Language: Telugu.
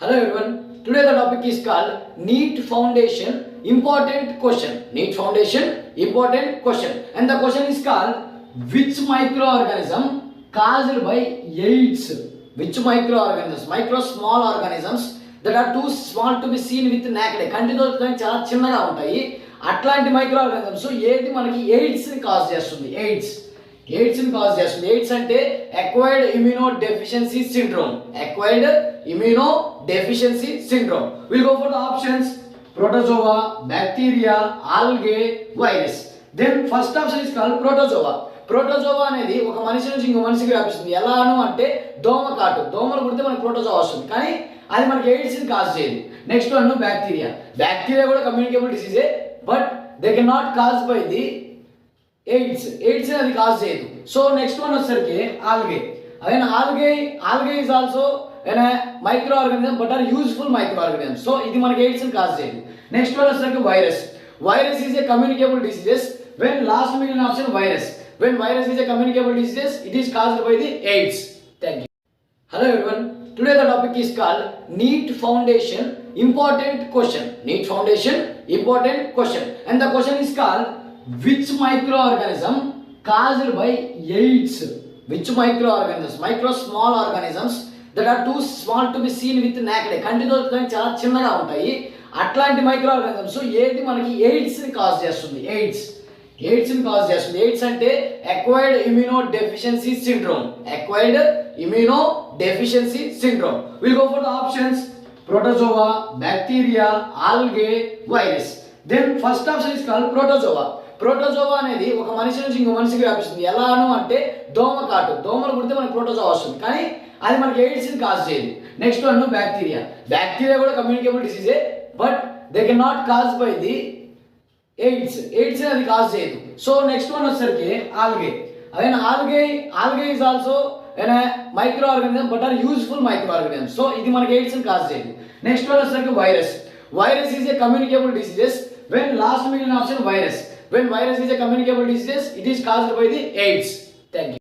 Hello everyone. Today the topic is called NEET Foundation Important Question. NEET Foundation Important Question. And the question is called which microorganism caused by AIDS? Which microorganisms? Micro small organisms that are too small to be seen with naked. కంటితో చాలా చిన్నగా ఉంటాయి. అట్లాంటి మైక్రో ఆర్గానిజమ్స్ ఏది మనకి ఎయిడ్స్ ని కాజ్ చేస్తుంది? ఎయిడ్స్ ని కాజ్ చేస్తుంది. ఎయిడ్స్ అంటే acquired immuno deficiency syndrome. Acquired immuno deficiency syndrome. Will go for the options protozoa, bacteria, algae, virus. Then first option is called protozoa. Protozoa అనేది ఒక మనిషి నుంచి ఇంకో మనిషికి వ్యాపిస్తుంది. ఎలాను అంటే దోమ కాటు. దోమలు కుడితే మనకి ప్రోటోజోవా వస్తుంది, కానీ అది మనకి ఎయిడ్స్ ని కాజ్ చేయదు. Next one bacteria. బ్యాక్టీరియా కూడా కమ్యూనికేబుల్ డిసీజే, but they can not cause by the AIDS అది కాజ్ చేయదు. సో నెక్స్ట్ వన్ వచ్చేసరికి algae. Again algae is also micro organism but are useful micro organism. So ఇది మనకి ఎయిడ్స్ ని కాజ్ చేయదు. నెక్స్ట్ వన్ వచ్చేసరికి virus is a communicable diseases. When last మిగిలిన option virus. When virus is a communicable disease, it is caused by the AIDS. Thank you. Hello everyone. Today the topic is called NEET Foundation Important Question. NEET Foundation Important Question. And the question is called which microorganism caused by AIDS? Which microorganisms? Micro small organisms that are too small to be seen with naked. కంటితో చాలా చిన్నగా ఉంటాయి. అట్లాంటి మైక్రో ఆర్గానిజమ్స్ ఏది మనకి ఎయిడ్స్ ని కాజ్ చేస్తుంది? ఎయిడ్స్ ని కాజ్ చేస్తుంది. ఎయిడ్స్ అంటే acquired immuno deficiency syndrome. Acquired immuno deficiency syndrome. Will go for the options protozoa, bacteria, algae, virus. Then first option is called protozoa. Protozoa అనేది ఒక మనిషి నుంచి ఇంకో మనిషికి వ్యాపిస్తుంది. ఎలాను అంటే దోమ కాటు. దోమలు కుడితే మనకి ప్రోటోజోవా వస్తుంది, కానీ అది మనకి ఎయిడ్స్ ని కాజ్ చేయదు. Next one bacteria. బ్యాక్టీరియా కూడా కమ్యూనికేబుల్ డిసీజే, but they can not cause by the AIDS అది కాజ్ చేయదు. సో నెక్స్ట్ వన్ వచ్చేసరికి algae. Again algae is also micro organism but are useful micro organism. So ఇది మనకి ఎయిడ్స్ ని కాజ్ చేయదు. నెక్స్ట్ వన్ వచ్చేసరికి virus is a communicable diseases. When last మిగిలిన option virus. When virus is a communicable disease, it is caused by the AIDS. Thank you.